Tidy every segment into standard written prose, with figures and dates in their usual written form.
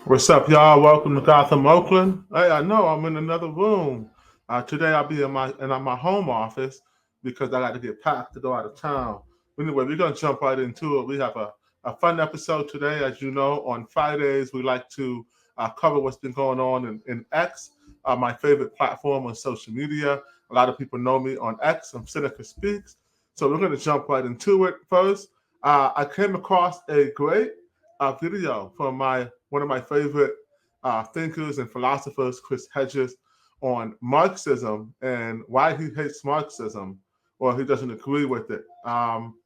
What's up, y'all? Welcome to Gotham Oakland. Hey, I know I'm in another room. Today I'll be in my home office because I got to get packed to go out of town. Anyway, we're gonna jump right into it. We have a fun episode today. As you know, on Fridays we like to cover what's been going on in X, my favorite platform on social media. A lot of people know me on X. I'm Seneca Speaks. So we're gonna jump right into it. First, I came across a great video from my one of my favorite thinkers and philosophers, Chris Hedges, on Marxism and why he hates Marxism or he doesn't agree with it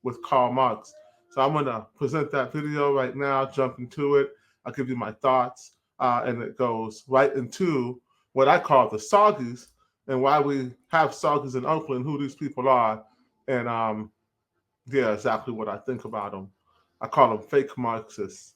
with Karl Marx. So I'm going to present that video right now, jump into it. I'll give you my thoughts, and it goes right into what I call the Soggies and why we have Soggies in Oakland, who these people are, and yeah, exactly what I think about them. I call them fake Marxists.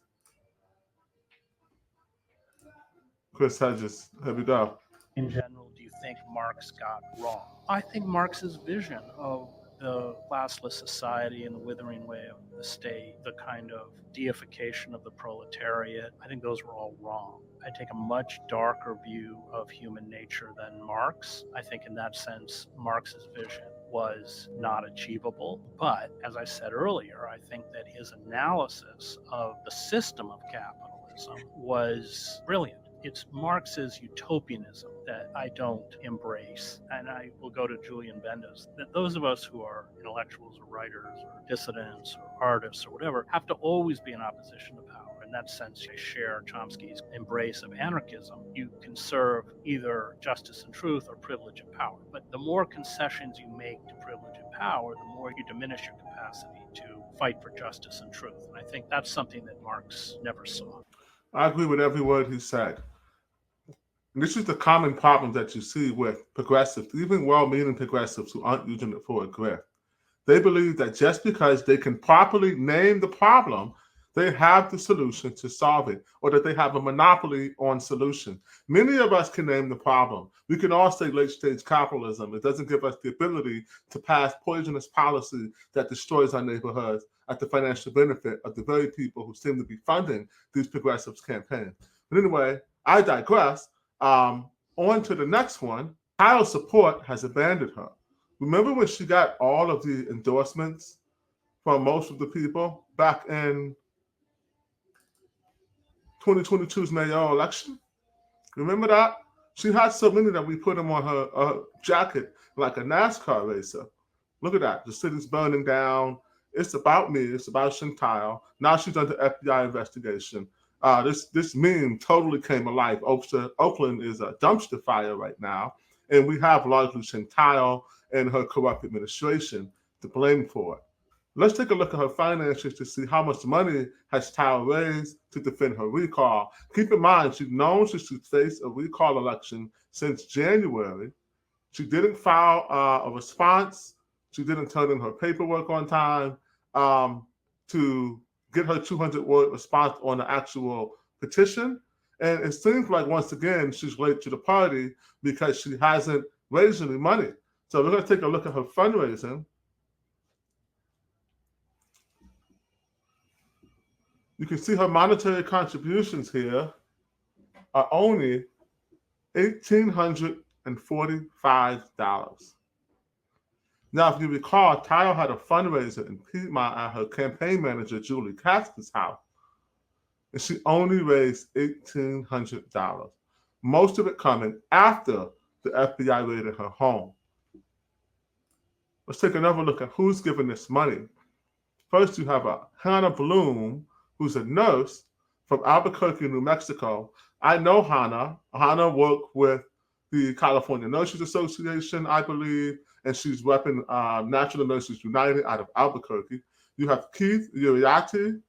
Chris Hedges, here we go. In general, do you think Marx got wrong? I think Marx's vision of the classless society and the withering away of the state, the kind of deification of the proletariat, I think those were all wrong. I take a much darker view of human nature than Marx. I think in that sense, Marx's vision was not achievable. But as I said earlier, I think that his analysis of the system of capitalism was brilliant. It's Marx's utopianism that I don't embrace. And I will go to Julian Bendis, that those of us who are intellectuals or writers or dissidents or artists or whatever have to always be in opposition to power. In that sense, I share Chomsky's embrace of anarchism. You can serve either justice and truth or privilege and power. But the more concessions you make to privilege and power, the more you diminish your capacity to fight for justice and truth. And I think that's something that Marx never saw. I agree with every word he said. And this is the common problem that you see with progressives, even well-meaning progressives who aren't using it for a grift. They believe that just because they can properly name the problem, they have the solution to solve it, or that they have a monopoly on solution. Many of us can name the problem. We can all say late-stage capitalism. It doesn't give us the ability to pass poisonous policy that destroys our neighborhoods at the financial benefit of the very people who seem to be funding these progressives' campaigns. But anyway, I digress. On to the next one. Kyle's support has abandoned her. Remember when she got all of the endorsements from most of the people back in 2022's mayoral election? Remember that? She had so many that we put them on her jacket like a NASCAR racer. Look at that. The city's burning down. It's about me. It's about Sheng Thao. Now she's under FBI investigation. This meme totally came alive. Oakland is a dumpster fire right now, and we have largely Sheng Thao and her corrupt administration to blame for it. Let's take a look at her finances to see how much money has Thao raised to defend her recall. Keep in mind, she's known she should face a recall election since January. She didn't file a response. She didn't turn in her paperwork on time to get her 200-word response on the actual petition. And it seems like, once again, she's late to the party because she hasn't raised any money. So we're going to take a look at her fundraising. You can see her monetary contributions here are only $1,845. Now, if you recall, Thao had a fundraiser in Piedmont at her campaign manager, Julie Casper's house, and she only raised $1,800, most of it coming after the FBI raided her home. Let's take another look at who's giving this money. First, you have a Hannah Bloom, who's a nurse from Albuquerque, New Mexico. I know Hannah. Hannah worked with the California Nurses Association, I believe, and she's repping National Nurses United out of Albuquerque. You have Keith Uriarte.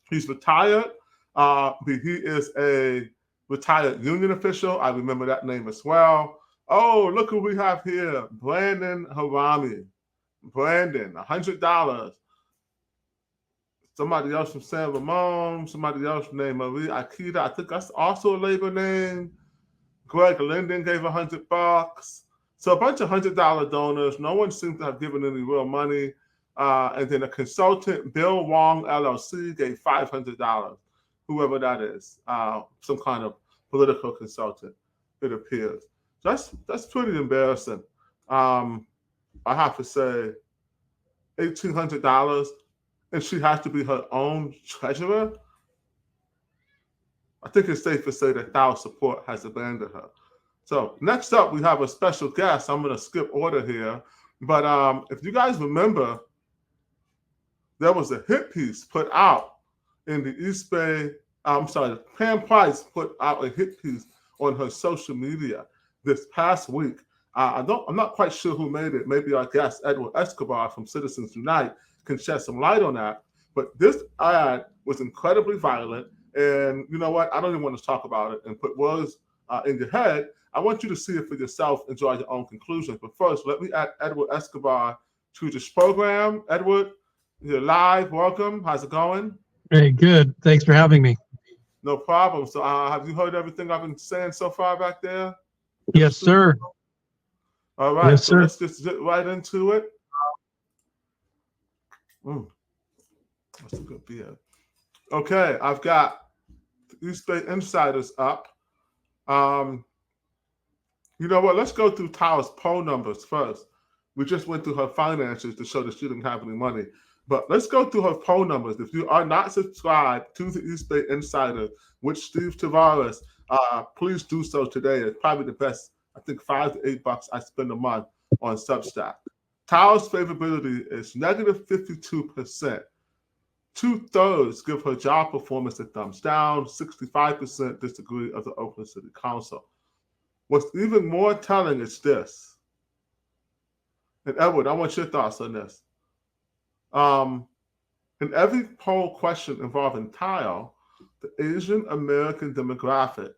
He's retired, but he is a retired union official. I remember that name as well. Oh, look who we have here, Brandon Harami. Brandon, $100. Somebody else from San Ramon, somebody else named Marie Akita. I think that's also a labor name. Greg Linden gave $100. So a bunch of $100 donors. No one seems to have given any real money. And then a consultant, Bill Wong LLC, gave $500. whoever that is, some kind of political consultant, it appears. That's pretty embarrassing. I have to say, $1,800, and she has to be her own treasurer. I think it's safe to say that Thao's support has abandoned her. So next up, we have a special guest. I'm going to skip order here. But if you guys remember, there was a hit piece put out in the East Bay. Pam Price put out a hit piece on her social media this past week. I'm not quite sure who made it. Maybe our guest, Edward Escobar from Citizens Unite, can shed some light on that. But this ad was incredibly violent. And you know what? I don't even want to talk about it and put words in your head. I want you to see it for yourself and draw your own conclusions. But first, let me add Edward Escobar to this program. Edward, you're live. Welcome. How's it going? Hey, good. Thanks for having me. No problem. So have you heard everything I've been saying so far back there? Yes, sir. All right. Yes, so sir. let's just get right into it. That's a good beer. Okay, I've got East Bay Insiders up. You know what? Let's go through Tao's poll numbers first. We just went through her finances to show that she didn't have any money. But let's go through her poll numbers. If you are not subscribed to the East Bay Insider with Steve Tavares, please do so today. It's probably the best, I think, $5 to $8 I spend a month on Substack. Tao's favorability is negative 52%. 2/3 give her job performance a thumbs down. 65% disagree of the Oakland City Council. What's even more telling is this. And Edward, I want your thoughts on this. In every poll question involving Tao, the Asian American demographic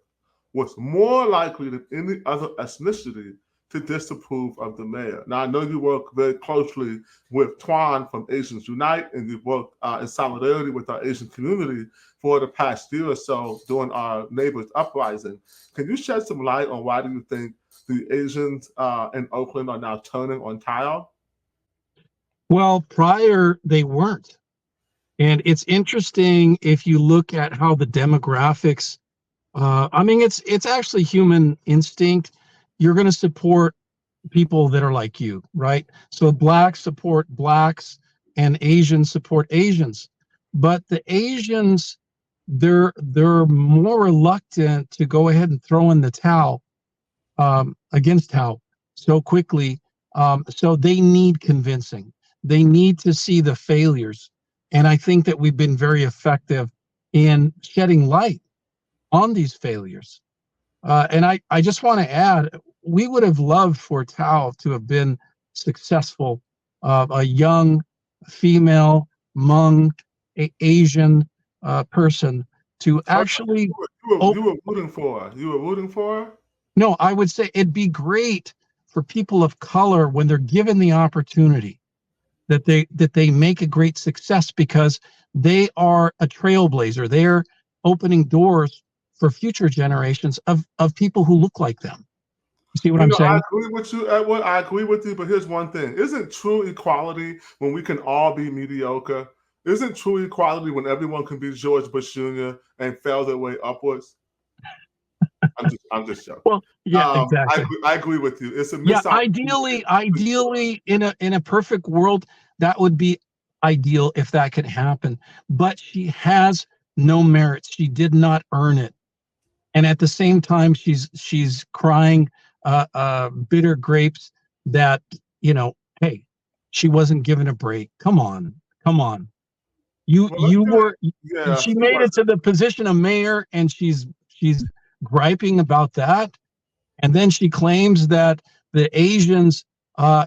was more likely than any other ethnicity to disapprove of the mayor. Now, I know you work very closely with Tuan from Asians Unite, and you've worked in solidarity with our Asian community for the past year or so during our neighbors' uprising. Can you shed some light on why do you think the Asians in Oakland are now turning on Tao? Well, prior they weren't. And it's interesting if you look at how the demographics, it's actually human instinct. You're going to support people that are like you, right? So blacks support blacks and Asians support Asians. But the Asians, they're more reluctant to go ahead and throw in the towel against Tao so quickly. So they need convincing. They need to see the failures. And I think that we've been very effective in shedding light on these failures. And I just want to add, we would have loved for Tao to have been successful, a young female Hmong Asian person to actually. You were rooting for her. You were rooting for her? No, I would say it'd be great for people of color when they're given the opportunity that they make a great success, because they are a trailblazer. They're opening doors for future generations of people who look like them. You see what I'm saying? I agree with you, Edward. I agree with you, but here's one thing. Isn't true equality when we can all be mediocre? Isn't true equality when everyone can be George Bush Jr. and fail their way upwards? I'm just joking. Well, yeah, exactly. I agree with you. It's a ideally, in a perfect world, that would be ideal if that could happen. But she has no merits. She did not earn it, and at the same time, she's crying bitter grapes that, hey, she wasn't given a break. Come on. She made it to the position of mayor, and she's griping about that, and then she claims that the Asians, are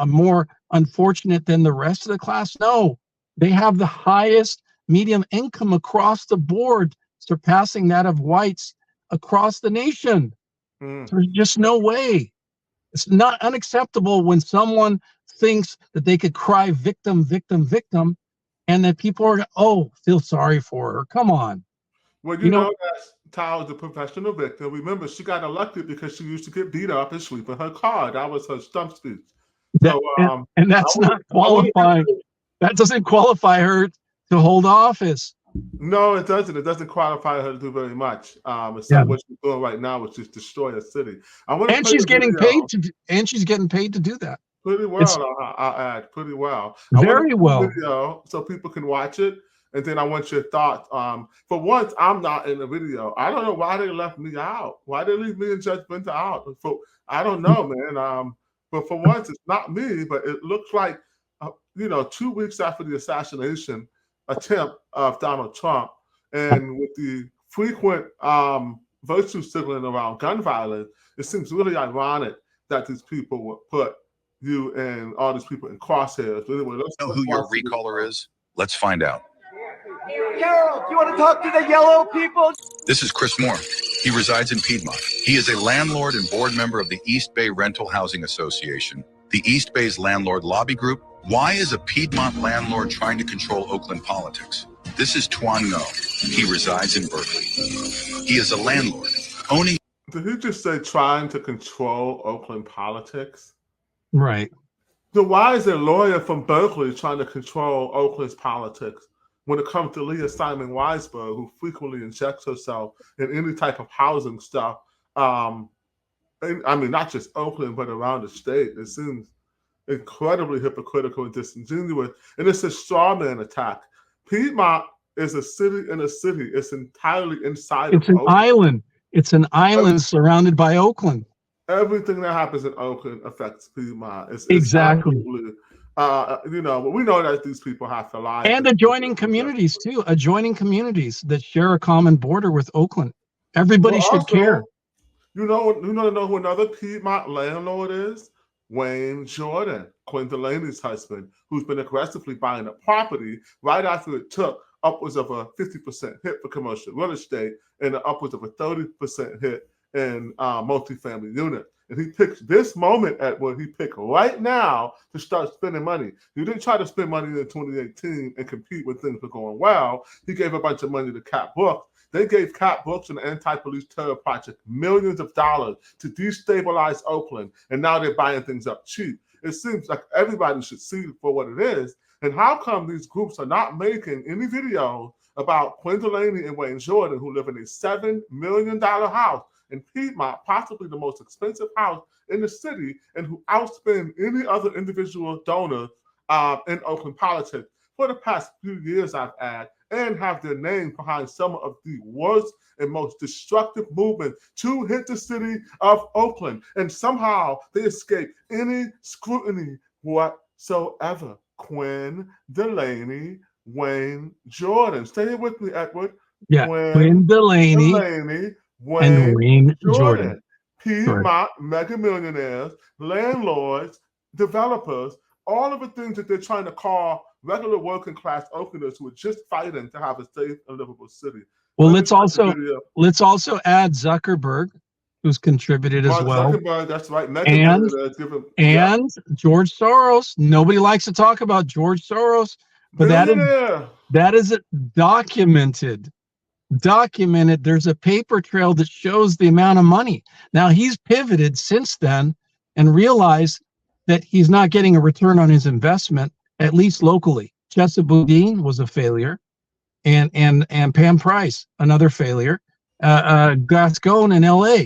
more unfortunate than the rest of the class. No, they have the highest median income across the board, surpassing that of whites across the nation. There's just no way. It's not unacceptable when someone thinks that they could cry victim, victim, victim, and that people are, feel sorry for her. Come on. Well, you know that Tao is a professional victim. Remember, she got elected because she used to get beat up and sleep in her car. That was her stump speech. So, and that's not qualifying. That doesn't qualify her to hold office. No, it doesn't. It doesn't qualify her to do very much. It's Yeah. like what she's doing right now, which is destroy a city. I want to And play she's the getting video. paid to, and she's getting paid to do that. Pretty It's well, I'll add. Pretty well. I want very to play well. the video so people can watch it, and then I want your thoughts. For once, I'm not in the video. I don't know why they left me out. Why they leave me and Judge Benta out? I don't know, man. But for once, it's not me. But it looks like, 2 weeks after the assassination attempt of Donald Trump, and with the frequent virtue signaling around gun violence, it seems really ironic that these people would put you and all these people in crosshairs. But anyway, let's know who your recaller is? Let's find out. Carol, do you want to talk to the yellow people? This is Chris Moore. He resides in Piedmont. He is a landlord and board member of the East Bay Rental Housing Association, the East Bay's landlord lobby group. Why is a Piedmont landlord trying to control Oakland politics? This is Tuan Ngo. He resides in Berkeley. He is a landlord owning. Did he just say trying to control Oakland politics? Right. So why is a lawyer from Berkeley trying to control Oakland's politics when it comes to Leah Simon Weisberg, who frequently injects herself in any type of housing stuff? Not just Oakland, but around the state. It seems incredibly hypocritical and disingenuous. And it's a straw man attack. Piedmont is a city in a city. It's entirely inside It's an island. It's an island surrounded by Oakland. Everything that happens in Oakland affects Piedmont. It's Exactly. but we know that these people have to lie. And adjoining communities too. Adjoining communities that share a common border with Oakland. Everybody should care. You know who another Piedmont landlord is? Wayne Jordan, Quinn Delaney's husband, who's been aggressively buying a property right after it took upwards of a 50% hit for commercial real estate and upwards of a 30% hit in multifamily units. And he picked this moment, Edward, he picked right now to start spending money. He didn't try to spend money in 2018 and compete when things were going well. He gave a bunch of money to Cap Brooks. They gave Cap Brooks and the Anti-Police Terror Project millions of dollars to destabilize Oakland, and now they're buying things up cheap. It seems like everybody should see it for what it is. And how come these groups are not making any videos about Quinn Delaney and Wayne Jordan, who live in a $7 million house in Piedmont, possibly the most expensive house in the city, and who outspend any other individual donor in Oakland politics for the past few years, I've added, and have their name behind some of the worst and most destructive movements to hit the city of Oakland. And somehow they escape any scrutiny whatsoever. Quinn Delaney, Wayne Jordan. Stay with me, Edward. Yeah, Quinn Delaney and Wayne Jordan. Piedmont mega millionaires, landlords, developers, all of the things that they're trying to call regular working class Oaklanders who are just fighting to have a safe and livable city. Well, let's also add Zuckerberg, who's contributed as well. Zuckerberg, that's right. And George Soros. Nobody likes to talk about George Soros, but that is documented. There's a paper trail that shows the amount of money. Now he's pivoted since then and realized that he's not getting a return on his investment, at least locally. Chesa Boudin was a failure, and Pam Price, another failure. Gascon in LA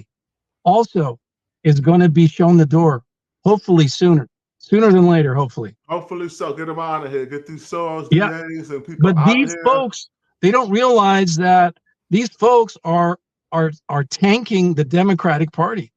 also is going to be shown the door, hopefully sooner than later, hopefully. Hopefully so. Get them out of here. Get these Soros, DAs, and people. But these folks, they don't realize that these folks are tanking the Democratic Party,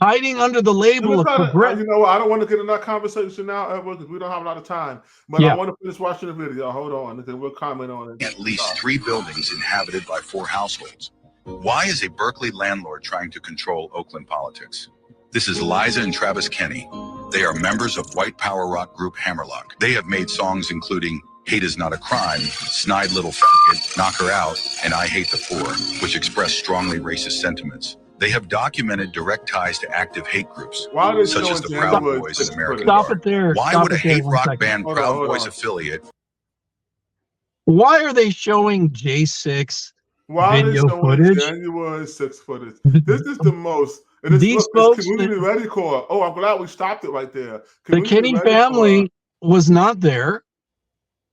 hiding under the label of progressive. You know what? I don't want to get in that conversation now, Edward, because we don't have a lot of time. But I want to finish watching the video. Hold on, and then we'll comment on it. At least 3 buildings inhabited by 4 households. Why is a Berkeley landlord trying to control Oakland politics? This is Liza and Travis Kenny. They are members of white power rock group Hammerlock. They have made songs including Hate Is Not a Crime, Snide Little Faggot, Knock Her Out, and I Hate the Poor, which express strongly racist sentiments. They have documented direct ties to active hate groups, such as the Proud Boys and American Guard. Why would a hate rock band Proud Boys affiliate? Why are they showing J6 video footage? January 6 footage. This is the most. These folks, community ready core. Oh, I'm glad we stopped it right there. The Kenny family was not there.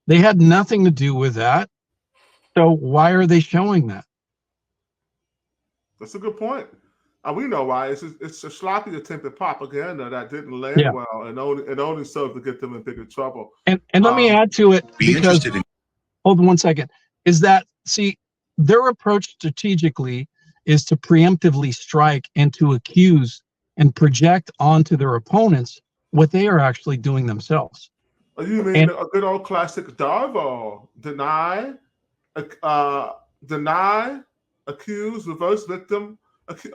They had nothing to do with that. So why are they showing that? That's a good point. We know why. It's a sloppy attempt at propaganda that didn't land well, and only served to get them in bigger trouble. And let me add to it, because hold on one second, is that, see, their approach strategically is to preemptively strike and to accuse and project onto their opponents what they are actually doing themselves. You mean a good old classic DARVO, deny, accuse, reverse victim,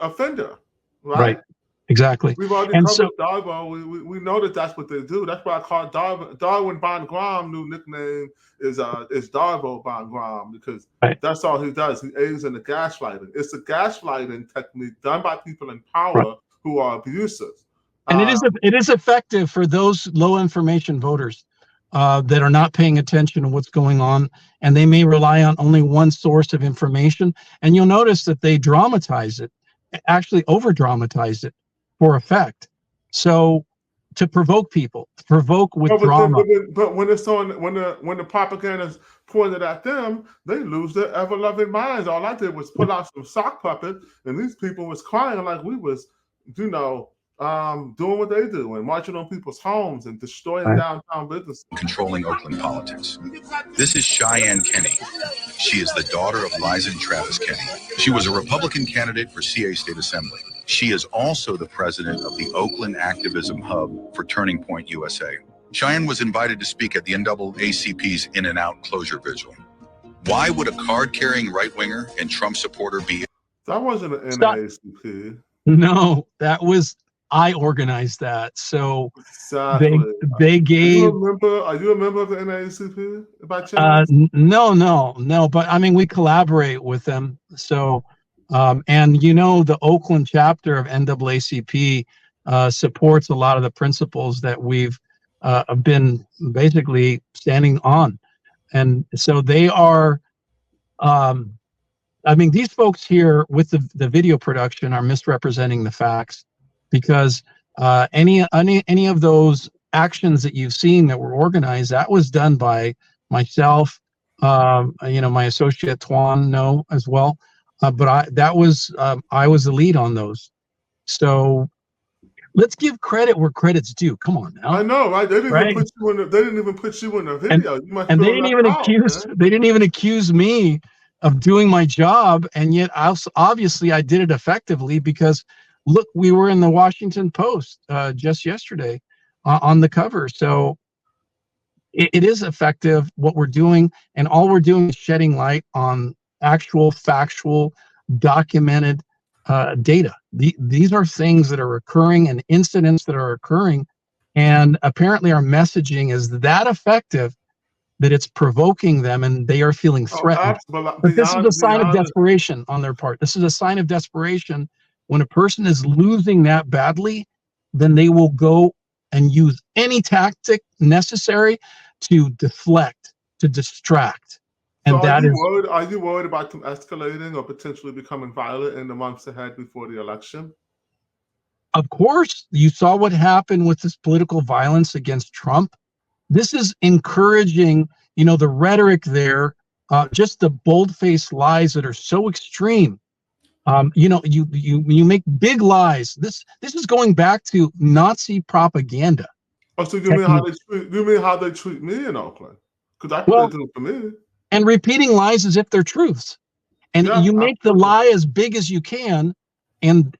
offender, right? Exactly. We've already covered DARVO. We know that that's what they do. That's why I call Darwin BondGraham new nickname is DARVO BondGraham, because that's all he does. He aids in the gaslighting. It's a gaslighting technique done by people in power who are abusive. And it is effective for those low information voters that are not paying attention to what's going on, and they may rely on only one source of information. And you'll notice that they dramatize it, actually over dramatize it for effect. So to provoke people, to provoke with drama. But when it's on, when the propaganda is pointed at them, they lose their ever-loving minds. All I did was pull out some sock puppets, and these people was crying like we was, you know, doing what they do and marching on people's homes and destroying downtown businesses. Controlling Oakland politics. This is Cheyenne Kenny. She is the daughter of Liza and Travis Kenny. She was a Republican candidate for CA State Assembly. She is also the president of the Oakland Activism Hub for Turning Point USA. Cheyenne was invited to speak at the NAACP's In and Out closure vigil. Why would a card-carrying right-winger and Trump supporter be? That wasn't an NAACP. No, that was, I organized that. So exactly. they gave. Are you a member of the NAACP by chance? No. But I mean, we collaborate with them. So, and you know, the Oakland chapter of NAACP supports a lot of the principles that we've been basically standing on, and so they are. I mean, these folks here with the video production are misrepresenting the facts, because any of those actions that you've seen that were organized, that was done by myself, you know, my associate Tuan as well, but I was the lead on those. So let's give credit where credit's due. Come on now. I know, right? They didn't even put you in the video. And they didn't even accuse me of doing my job, and yet obviously I did it effectively, because look, we were in the Washington Post just yesterday on the cover. So it is effective what we're doing, and all we're doing is shedding light on actual, factual, documented data. These are things that are occurring and incidents that are occurring, and apparently our messaging is that effective that it's provoking them and they are feeling threatened. But this is a sign of desperation on their part. This is a sign of desperation. When a person is losing that badly, then they will go and use any tactic necessary to deflect, to distract. And so are you worried about them escalating or potentially becoming violent in the months ahead before the election? Of course, you saw what happened with this political violence against Trump. This is encouraging, you know, the rhetoric there, just the bold-faced lies that are so extreme. You know, you make big lies. This is going back to Nazi propaganda. Oh, so you mean how they treat me in Oakland? Because I couldn't do it for me. And repeating lies as if they're truths, and you make the lie as big as you can, and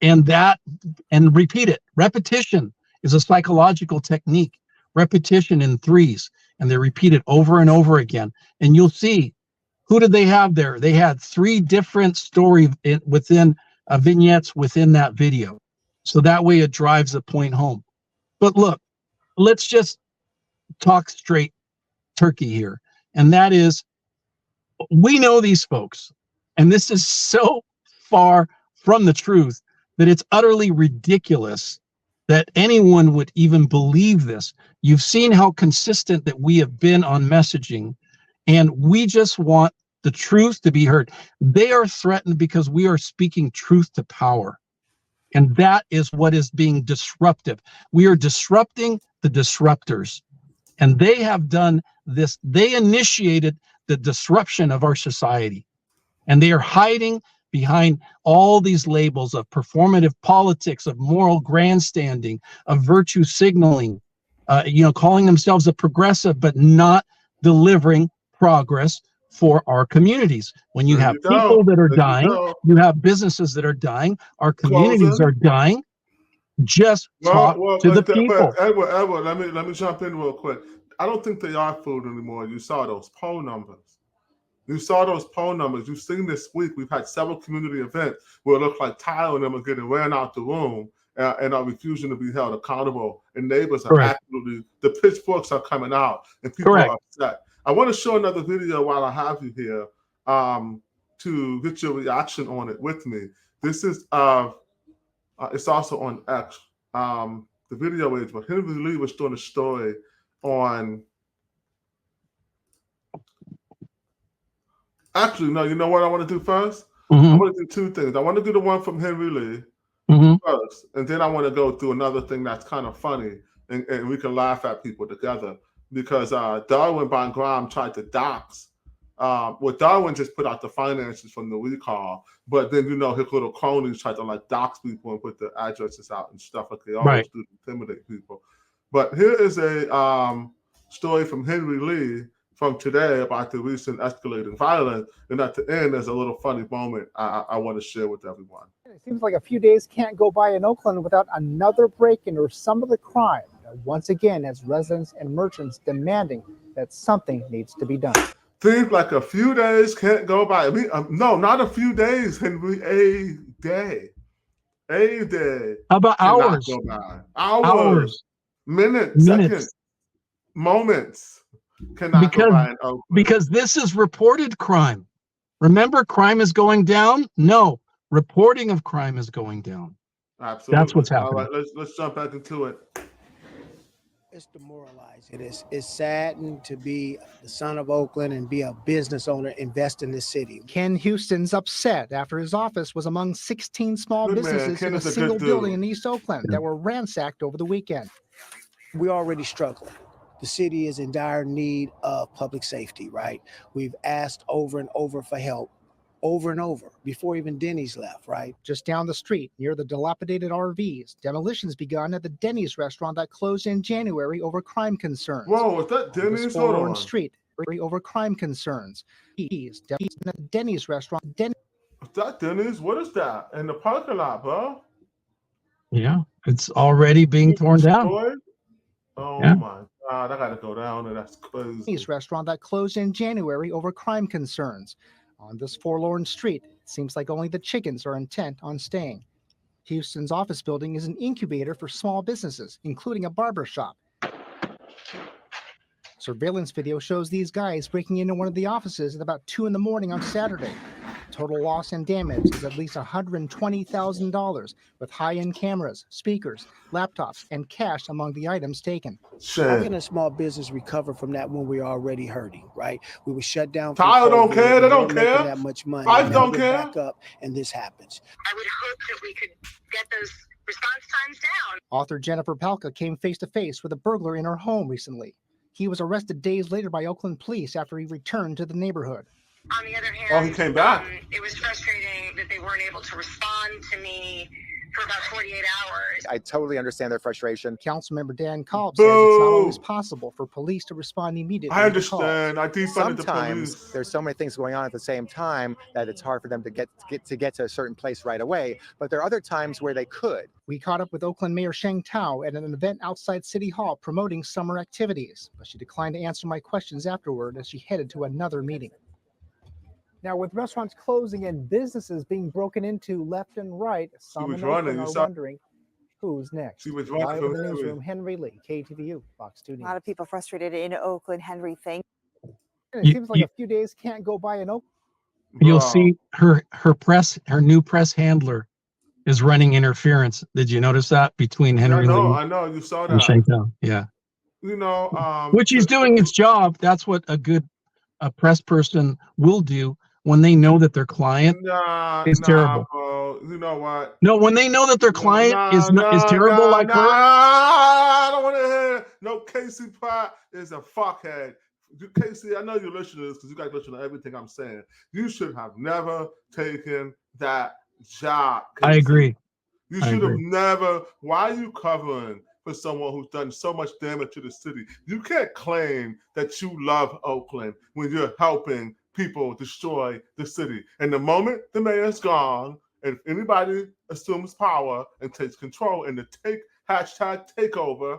repeat it. Repetition is a psychological technique. Repetition in threes, and they repeat it over and over again. And you'll see, who did they have there? They had 3 different story within vignettes within that video. So that way it drives the point home. But look, let's just talk straight turkey here. And that is, we know these folks, and this is so far from the truth that it's utterly ridiculous that anyone would even believe this. You've seen how consistent that we have been on messaging, and we just want the truth to be heard. They are threatened because we are speaking truth to power, and that is what is being disruptive. We are disrupting the disruptors, and they have done this. They initiated the disruption of our society. And they are hiding behind all these labels of performative politics, of moral grandstanding, of virtue signaling, calling themselves a progressive, but not delivering progress for our communities. When you have people that are dying, you have businesses that are dying, our communities are dying. Just talk to the people. But Edward, let me jump in real quick. I don't think they are fooled anymore. You saw those poll numbers. You've seen this week, we've had several community events where it looks like Tyler and them are getting ran out the room and are refusing to be held accountable. And neighbors are absolutely, the pitchforks are coming out and people are upset. I want to show another video while I have you here to get your reaction on it with me. This is, it's also on X. The video is, but Henry Lee was doing a story on, actually, no, you know what I want to do first? I want to do two things. I want to do the one from Henry Lee first, and then I want to go through another thing that's kind of funny, and we can laugh at people together, because DARVO BondGraham tried to dox. Darwin just put out the finances from the recall, but then, his little cronies tried to dox people and put the addresses out and stuff like they always do to intimidate people. But here is a story from Henry Lee from today about the recent escalating violence. And at the end, there's a little funny moment I want to share with everyone. It seems like a few days can't go by in Oakland without another break-in or some of the crime. Once again, as residents and merchants demanding that something needs to be done. Seems like a few days can't go by. No, not a few days, Henry. A day. A day. How about hours? Go by. Hours. Minutes. Seconds. Moments. Cannot go by in Oakland. Because this is reported crime. Remember, crime is going down? No. Reporting of crime is going down. Absolutely. That's what's happening. All right, let's jump back into it. It's demoralizing. It's saddened to be the son of Oakland and be a business owner, invest in this city. Ken Houston's upset after his office was among 16 small businesses in a single building in East Oakland that were ransacked over the weekend. We're already struggling. The city is in dire need of public safety, right? We've asked over and over for help, over and over, before even Denny's left, right? Just down the street, near the dilapidated RVs, demolitions begun at the Denny's restaurant that closed in January over crime concerns. Whoa, is that Denny's? Hold on. Street over crime concerns. At Denny's restaurant. Is that Denny's? What is that? In the parking lot, bro? Yeah, it's already being torn down. Oh my God, I gotta go down there. That's crazy. Denny's restaurant that closed in January over crime concerns. On this forlorn street, it seems like only the chickens are intent on staying. Houston's office building is an incubator for small businesses, including a barber shop. Surveillance video shows these guys breaking into one of the offices at about 2 in the morning on Saturday. Total loss and damage is at least $120,000, with high-end cameras, speakers, laptops, and cash among the items taken. How can a small business recover from that when we're already hurting, right? We were shut down. Tyler don't care. They don't care. That much money. I don't care. Back up, and this happens. I would hope that we could get those response times down. Author Jennifer Palka came face-to-face with a burglar in her home recently. He was arrested days later by Oakland police after he returned to the neighborhood. On the other hand, he came back. It was frustrating that they weren't able to respond to me for about 48 hours. I totally understand their frustration. Councilmember Dan Cobb says it's not always possible for police to respond immediately. I understand. I defunded the police. Sometimes there's so many things going on at the same time that it's hard for them to get to a certain place right away. But there are other times where they could. We caught up with Oakland Mayor Sheng Thao at an event outside City Hall promoting summer activities, but she declined to answer my questions afterward as she headed to another meeting. Now, with restaurants closing and businesses being broken into left and right, some in Oakland are wondering who's next. She was running from the newsroom. Henry Lee, KTVU, Fox 2 News. A lot of people frustrated in Oakland. Henry, thank you. It seems like a few days can't go by in Oakland. You'll see her new press handler is running interference. Did you notice that between Henry Lee? I know. You saw that. And Sheng Thao, yeah. Which he's doing its job. That's what a press person will do. When they know that their client is terrible. Bro. You know what? No, when they know that their client is terrible like her. I don't want to hear it. No, Casey Pratt is a fuckhead. Casey, I know you're listening to this because you guys listen to everything I'm saying. You should have never taken that job, Casey. I agree. You should have never. Why are you covering for someone who's done so much damage to the city? You can't claim that you love Oakland when you're helping people destroy the city. And the moment the mayor's gone, and if anybody assumes power and takes control and the hashtag takeover,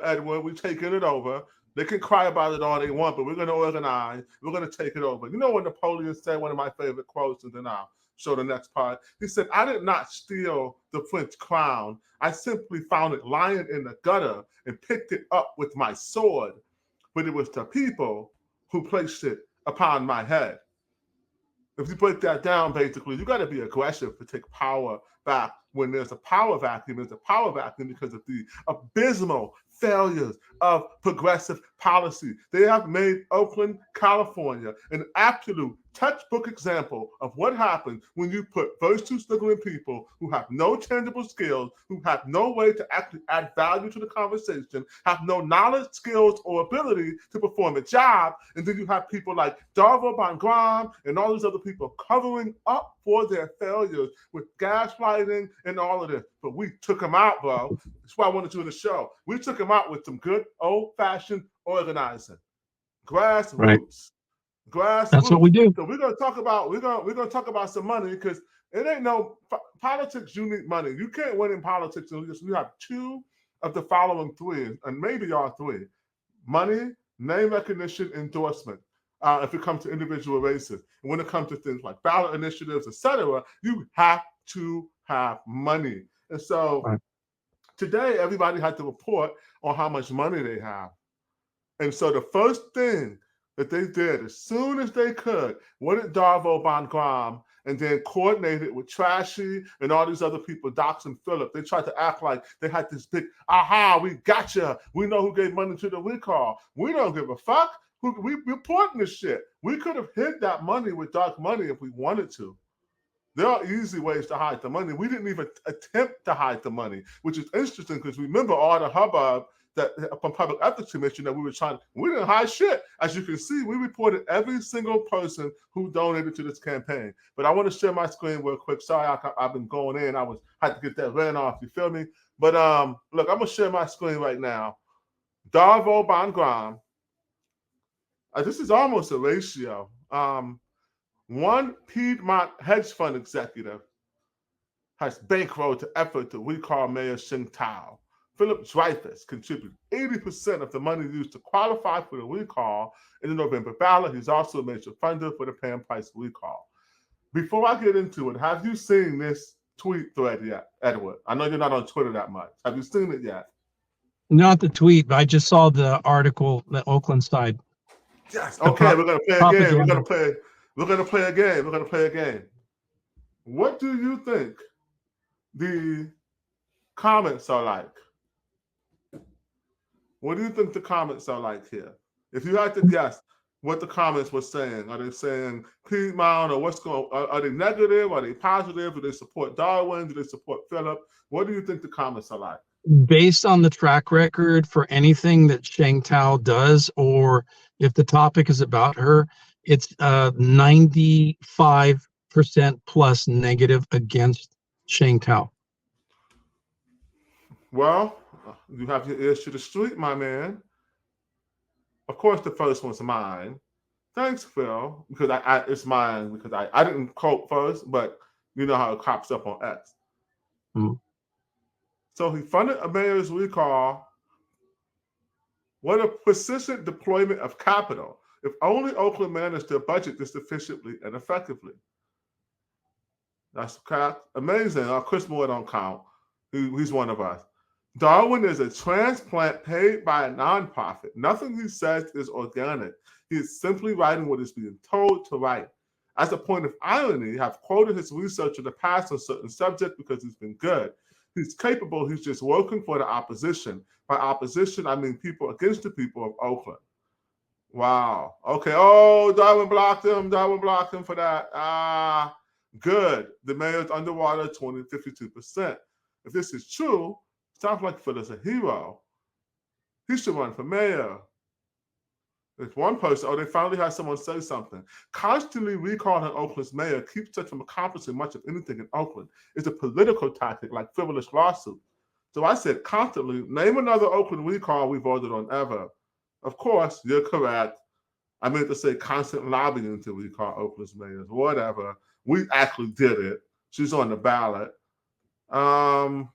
Edward, we're taking it over. They can cry about it all they want, but we're going to organize. We're going to take it over. You know what Napoleon said, one of my favorite quotes, and then I'll show the next part. He said, I did not steal the French crown. I simply found it lying in the gutter and picked it up with my sword. But it was the people who placed it upon my head. If you break that down, basically, you got to be aggressive to take power back. When there's a power vacuum, there's a power vacuum because of the abysmal failures of progressive policy. They have made Oakland, California, an absolute textbook example of what happens when you put virtue signaling people who have no tangible skills, who have no way to actually add value to the conversation, have no knowledge, skills, or ability to perform a job, and then you have people like DARVO BondGraham and all these other people covering up for their failures with gaslighting and all of this. But we took them out, bro. That's why I wanted to do the show. We took them out with some good old-fashioned organizing, grassroots. Right. Grassroots. That's what we do. So we're gonna talk about about some money because it ain't no politics. You need money. You can't win in politics unless you have two of the following three, and maybe all three: money, name recognition, endorsement. If it comes to individual races, and when it comes to things like ballot initiatives, etc., you have to have money. And so today, everybody had to report on how much money they have. And so the first thing that they did as soon as they could, what did DARVO BondGraham, and then coordinated with Trashy and all these other people, Dox and Phillip. They tried to act like they had this big, aha, we gotcha. We know who gave money to the recall. We don't give a fuck. We reporting this shit. We could have hid that money with dark money if we wanted to. There are easy ways to hide the money. We didn't even attempt to hide the money, which is interesting because remember all the hubbub that from Public Ethics Commission that we didn't hide shit. As you can see, we reported every single person who donated to this campaign. But I want to share my screen real quick. Sorry, I've been going in. Had to get that ran off. You feel me? But look, I'm gonna share my screen right now. DARVO BondGraham. This is almost a ratio. One Piedmont hedge fund executive has bankrolled the effort to recall Mayor Sheng Thao. Philip Dreyfus contributed 80% of the money used to qualify for the recall in the November ballot. He's also a major funder for the Pan Price recall. Before I get into it, have you seen this tweet thread yet, Edward? I know you're not on Twitter that much. Have you seen it yet? Not the tweet, but I just saw the article, the Oakland side. Yes. Okay, we're gonna play a game. We're gonna play a game. What do you think the comments are like? What do you think the comments are like here? If you had to guess what the comments were saying, are they saying Piedmont or what's going? Are they negative? Are they positive? Do they support Darwin? Do they support Philip? What do you think the comments are like? Based on the track record for anything that Sheng Thao does, or if the topic is about her, it's 95% plus negative against Sheng Thao. Well, you have your ears to the street, my man. Of course, the first one's mine. Thanks, Phil, because it's mine because I didn't quote first, but you know how it crops up on X. Mm. So he funded a mayor's recall. What a persistent deployment of capital. If only Oakland managed to budget this efficiently and effectively. That's amazing. Chris Moore don't count. He's one of us. Darwin is a transplant paid by a nonprofit. Nothing he says is organic. He is simply writing what is being told to write. As a point of irony, I've quoted his research in the past on certain subjects because he's been good. He's capable. He's just working for the opposition. By opposition, I mean people against the people of Oakland. Wow. Okay. Oh, Darwin blocked him. Darwin blocked him for that. Good. The mayor's underwater 52%. If this is true, sounds like Phil is a hero. He should run for mayor. There's one person, oh, they finally had someone say something. Constantly recalling Oakland's mayor keeps us from accomplishing much of anything in Oakland. It's a political tactic like frivolous lawsuit. So I said constantly, name another Oakland recall we voted on ever. Of course, you're correct. I meant to say constant lobbying to recall Oakland's mayor, whatever. We actually did it. She's on the ballot. Wow,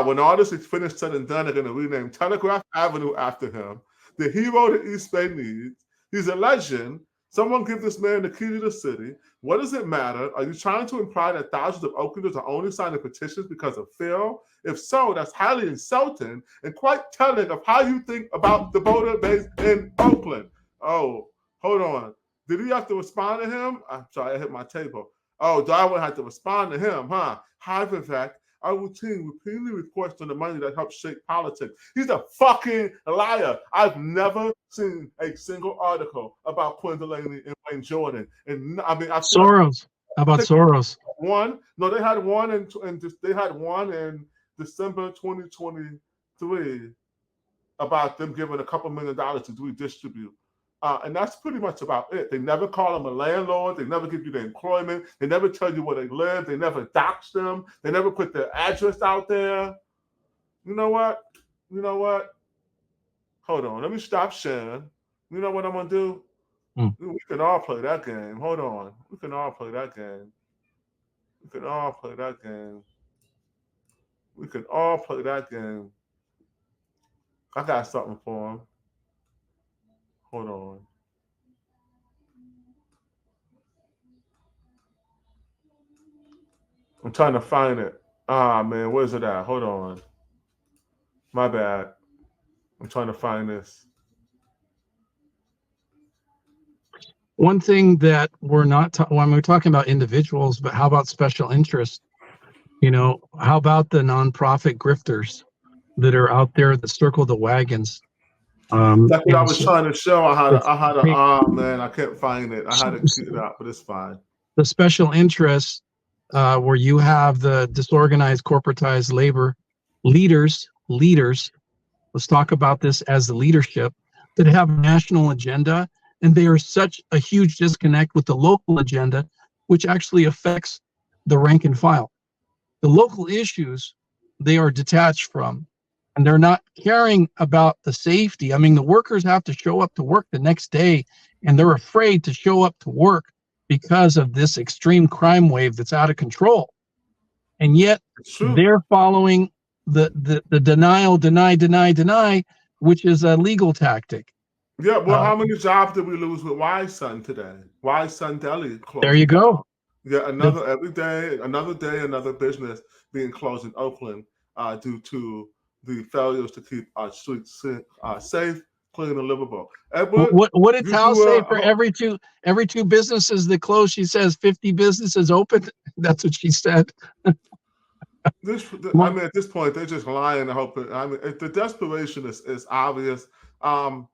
when all this is finished, said and done, they're going to rename Telegraph Avenue after him. The hero the East Bay needs. He's a legend. Someone give this man the key to the city. What does it matter? Are you trying to imply that thousands of Oaklanders are only signing petitions because of fear? If so, that's highly insulting and quite telling of how you think about the voter base in Oakland. Oh, hold on. Did he have to respond to him? I'm sorry, I hit my table. Oh, Darwin had to respond to him, huh? Hi, Vivek. Our routine repeatedly reports on the money that helps shape politics. He's a fucking liar. I've never seen a single article about Quinn Delaney and Wayne Jordan. And I mean, Soros. How about Soros? One? No, they had one in December 2023 about them giving a couple $1 million to redistribute. And that's pretty much about it. They never call them a landlord. They never give you their employment. They never tell you where they live. They never dox them. They never put their address out there. You know what? Hold on. Let me stop sharing. You know what I'm going to do? We can all play that game. Hold on. We can all play that game. I got something for him. Hold on. I'm trying to find it. Ah, man, where's it at? Hold on. My bad. I'm trying to find this. One thing that we're not when we're talking about individuals, but how about special interests? You know, how about the nonprofit grifters that are out there that circle the wagons? That's what I was trying to show. Man, I can't find it. I had to keep it out, but it's fine. The special interests, where you have the disorganized, corporatized labor leaders. Let's talk about this as the leadership that have a national agenda, and they are such a huge disconnect with the local agenda, which actually affects the rank and file. The local issues they are detached from. And they're not caring about the safety. I mean, the workers have to show up to work the next day, and they're afraid to show up to work because of this extreme crime wave that's out of control. And yet they're following the deny, which is a legal tactic. Yeah, well, how many jobs did we lose with Wise Sun today? Wise Sun Deli closed. There you go. Yeah, another day, another business being closed in Oakland due to the failures to keep our streets safe, clean, and livable. Edward, what did Thao say for every two businesses that close? She says 50 businesses open. That's what she said. I mean, at this point, they're just lying and hoping. I mean, the desperation is obvious. I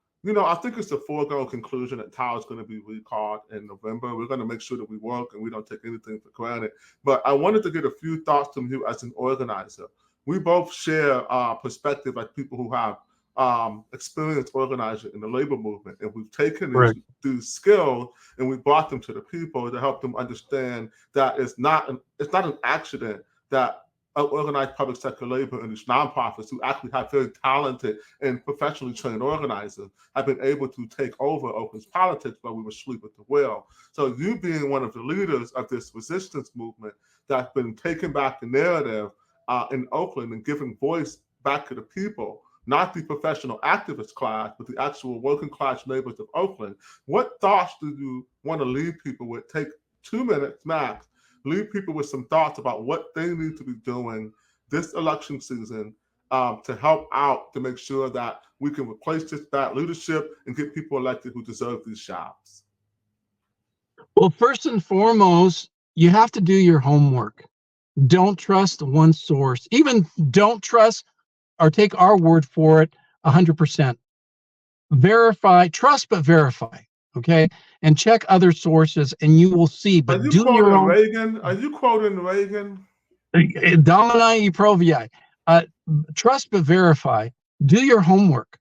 think it's a foregone conclusion that Thao is going to be recalled in November. We're going to make sure that we work and we don't take anything for granted. But I wanted to get a few thoughts from you as an organizer. We both share perspective as people who have experience organizing in the labor movement, and we've taken these skills and we brought them to the people to help them understand that it's not an accident that organized public sector labor and these nonprofits who actually have very talented and professionally trained organizers have been able to take over Oakland's politics while we were asleep at the wheel. So you being one of the leaders of this resistance movement that's been taking back the narrative in Oakland and giving voice back to the people, not the professional activist class, but the actual working class neighbors of Oakland. What thoughts do you want to leave people with? Take 2 minutes max. Leave people with some thoughts about what they need to be doing this election season to help out to make sure that we can replace this bad leadership and get people elected who deserve these jobs. Well, first and foremost, you have to do your homework. Don't trust one source. Even don't trust or take our word for it 100%. Verify, trust but verify, okay? And check other sources and you will see. But do your own. Reagan? Are you quoting Reagan? Domini provi. Trust but verify. Do your homework.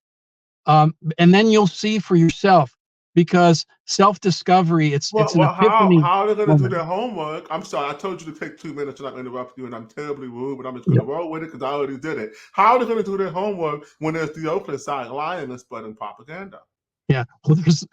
And then you'll see for yourself, because self-discovery, it's an epiphany. How are they going to do moment. their homework? I'm sorry, I told you to take 2 minutes and I'm interrupting you, and I'm terribly rude, but I'm just going to roll with it because I already did it. How are they going to do their homework when there's the Oakland side lying and spreading propaganda? Yeah, well, there's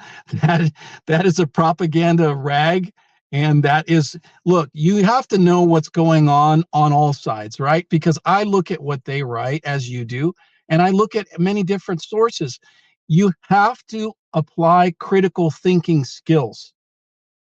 that is a propaganda rag, and that is, look, you have to know what's going on all sides, right? Because I look at what they write, as you do, and I look at many different sources. You have to apply critical thinking skills,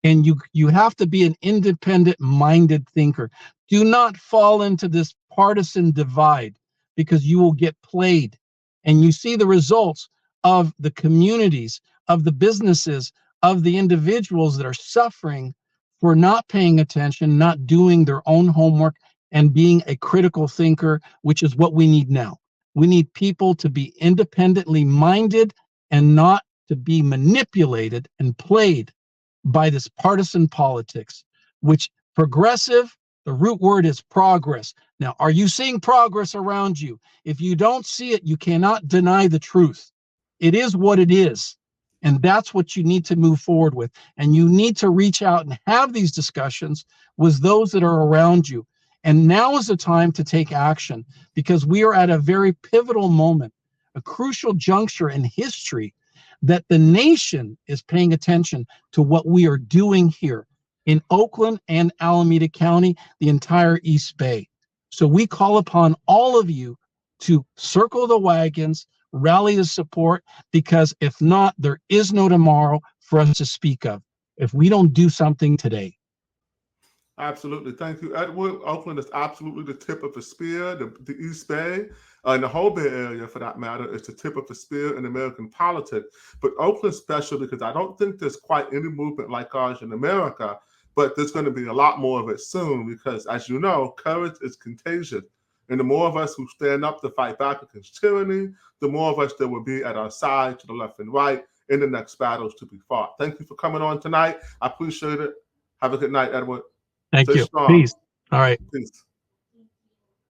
and you have to be an independent-minded thinker. Do not fall into this partisan divide, because you will get played. And you see the results of the communities, of the businesses, of the individuals that are suffering for not paying attention, not doing their own homework, and being a critical thinker, which is what we need now. We need people to be independently minded and not to be manipulated and played by this partisan politics, which progressive, the root word is progress. Now, are you seeing progress around you? If you don't see it, you cannot deny the truth. It is what it is. And that's what you need to move forward with. And you need to reach out and have these discussions with those that are around you. And now is the time to take action, because we are at a very pivotal moment, a crucial juncture in history, that the nation is paying attention to what we are doing here in Oakland and Alameda County, the entire East Bay. So we call upon all of you to circle the wagons, rally the support, because if not, there is no tomorrow for us to speak of if we don't do something today. Absolutely. Thank you, Edward. Oakland is absolutely the tip of the spear. The East Bay and the whole Bay Area, for that matter, is the tip of the spear in American politics. But Oakland's special because I don't think there's quite any movement like ours in America, but there's going to be a lot more of it soon because, as you know, courage is contagious. And the more of us who stand up to fight back against tyranny, the more of us there will be at our side, to the left and right, in the next battles to be fought. Thank you for coming on tonight. I appreciate it. Have a good night, Edward. Thank Stay you. strong. Peace. All right. Peace.